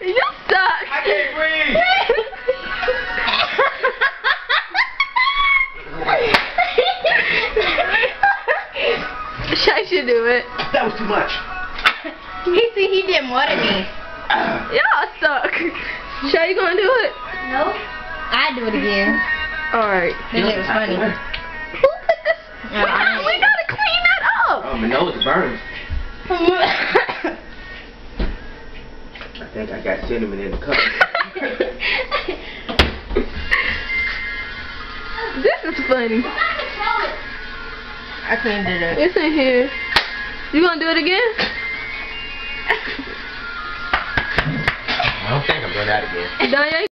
You suck. I can't breathe. Shay should do it. That was too much. He did more than me. Y'all suck. Shay, you gonna do it? No. I do it again. Alright. Then it was funny. Who put this? No, I We gotta clean that up. Oh, my nose burns. I think I got cinnamon in the cup. This is funny. I cleaned it up. It's in here. You gonna do it again? I don't think I'm doing that again. Done yet?